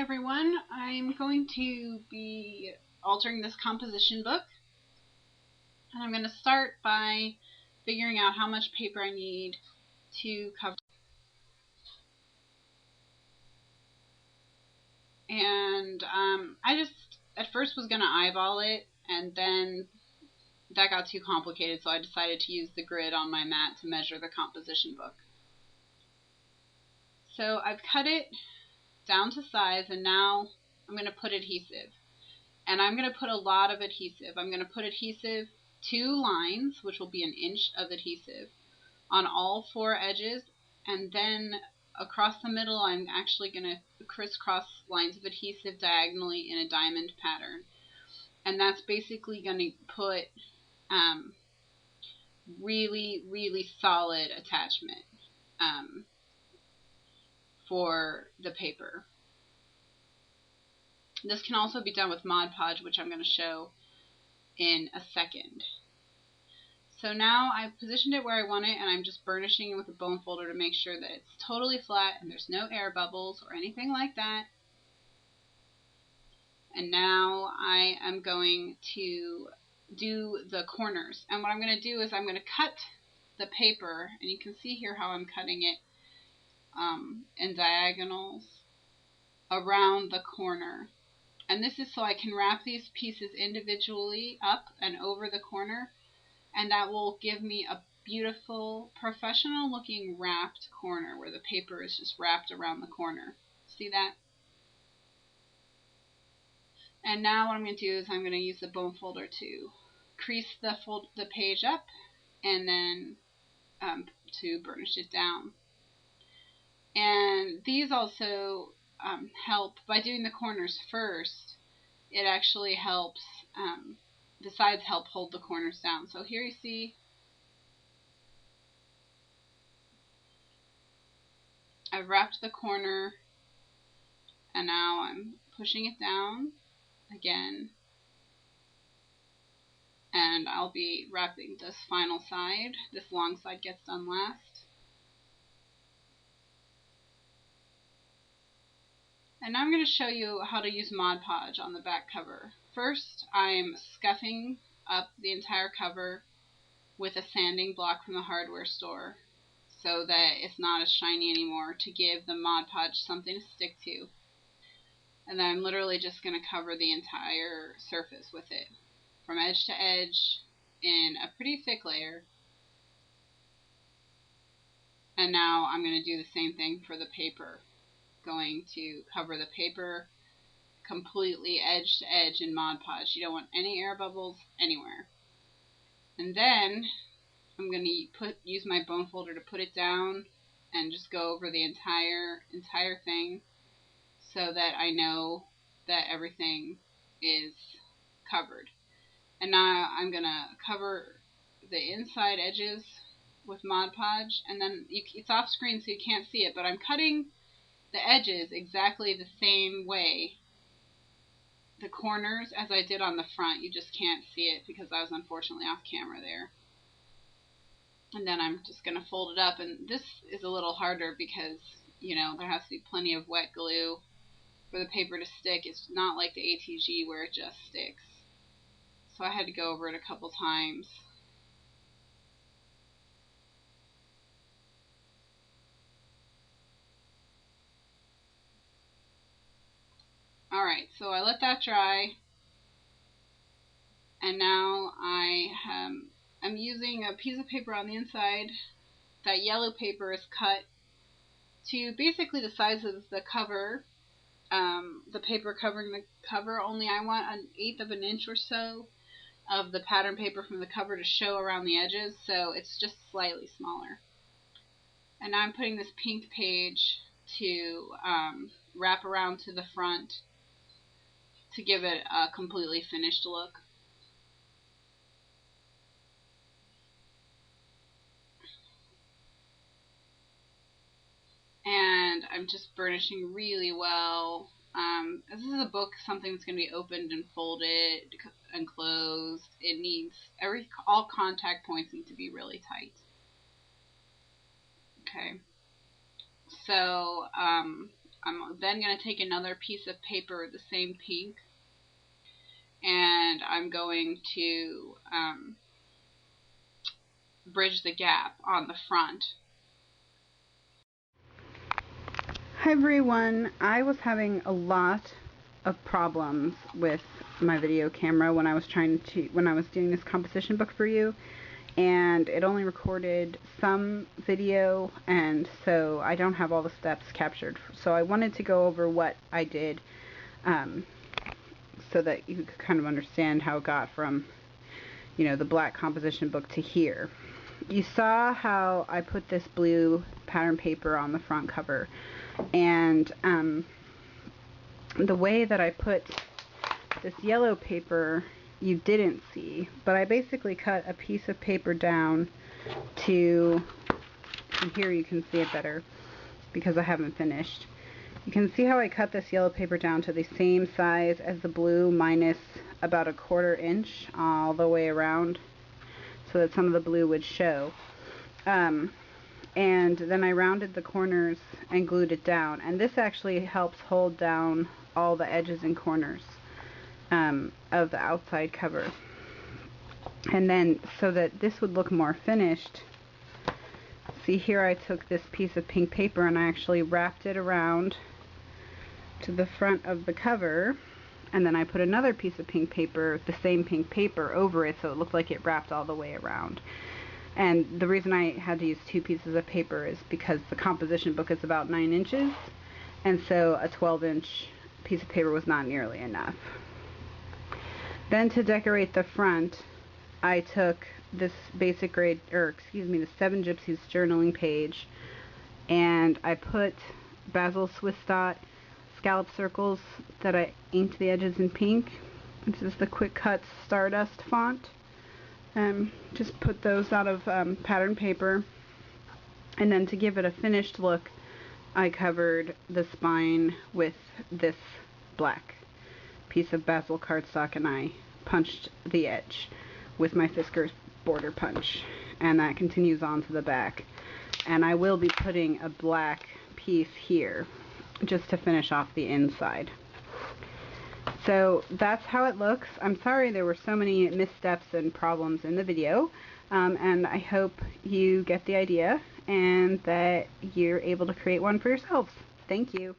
everyone. I'm going to be altering this composition book, and I'm going to start by figuring out how much paper I need to cover. And I just at first was going to eyeball it, and then that got too complicated, so I decided to use the grid on my mat to measure the composition book. So I've cut it down to size, and now I'm going to put adhesive. And I'm going to put a lot of adhesive. I'm going to put adhesive 2 lines, which will be 1 inch of adhesive, on all 4 edges, and then across the middle I'm actually going to crisscross lines of adhesive diagonally in a diamond pattern. And that's basically going to put really solid attachment for the paper. This can also be done with Mod Podge, which I'm going to show in a second. So now I've positioned it where I want it, and I'm just burnishing it with a bone folder to make sure that it's totally flat and there's no air bubbles or anything like that. And now I am going to do the corners. And what I'm going to do is I'm going to cut the paper, and you can see here how I'm cutting it in diagonals around the corner. And this is so I can wrap these pieces individually up and over the corner, and that will give me a beautiful, professional looking wrapped corner where the paper is just wrapped around the corner. See that? And now what I'm going to do is I'm going to use the bone folder to crease the page up, and then to burnish it down. And these also help, by doing the corners first, it actually helps, the sides help hold the corners down. So here you see I've wrapped the corner, and now I'm pushing it down again, and I'll be wrapping this final side. This long side gets done last. And now I'm going to show you how to use Mod Podge on the back cover. First, I'm scuffing up the entire cover with a sanding block from the hardware store so that it's not as shiny anymore, to give the Mod Podge something to stick to. And then I'm literally just going to cover the entire surface with it, from edge to edge, in a pretty thick layer. And now I'm going to do the same thing for the paper. Going to cover the paper completely edge to edge in Mod Podge. You don't want any air bubbles anywhere. And then I'm going to use my bone folder to put it down and just go over the entire thing so that I know that everything is covered. And now I'm going to cover the inside edges with Mod Podge, and then it's off screen so you can't see it, but I'm cutting the edges exactly the same way, the corners, as I did on the front. You just can't see it because I was unfortunately off camera there. And then I'm just going to fold it up, and this is a little harder because, you know, there has to be plenty of wet glue for the paper to stick. It's not like the ATG where it just sticks. So I had to go over it a couple times. Alright, so I let that dry, and now I'm using a piece of paper on the inside. That yellow paper is cut to basically the size of the cover, the paper covering the cover, only I want 1/8 of an inch or so of the pattern paper from the cover to show around the edges, so it's just slightly smaller. And now I'm putting this pink page to wrap around to the front to give it a completely finished look. And I'm just burnishing really well. This is a book, something that's going to be opened and folded and closed. It needs all contact points need to be really tight. Okay. So I'm then going to take another piece of paper, the same pink, and I'm going to bridge the gap on the front. Hi everyone, I was having a lot of problems with my video camera when I was doing this composition book for you, and it only recorded some video, and so I don't have all the steps captured. So I wanted to go over what I did so that you could kind of understand how it got from, the black composition book to here. You saw how I put this blue pattern paper on the front cover, and the way that I put this yellow paper you didn't see, but I basically cut a piece of paper down to, and here you can see it better because I haven't finished. You can see how I cut this yellow paper down to the same size as the blue, minus about 1/4 inch all the way around, so that some of the blue would show. And then I rounded the corners and glued it down, and this actually helps hold down all the edges and corners of the outside cover. And then, so that this would look more finished, see here I took this piece of pink paper and I actually wrapped it around to the front of the cover, and then I put another piece of pink paper, the same pink paper, over it so it looked like it wrapped all the way around. And the reason I had to use 2 pieces of paper is because the composition book is about 9 inches, and so a 12-inch piece of paper was not nearly enough. Then to decorate the front, I took this basic grade, the 7 Gypsies journaling page, and I put Basil Swiss Dot scallop circles that I inked the edges in pink. This is the Quick Cuts Stardust font. Just put those out of pattern paper, and then to give it a finished look, I covered the spine with this black piece of Basil cardstock, and I punched the edge with my Fiskars border punch, and that continues on to the back. And I will be putting a black piece here just to finish off the inside. So that's how it looks. I'm sorry there were so many missteps and problems in the video, and I hope you get the idea and that you're able to create one for yourselves. Thank you.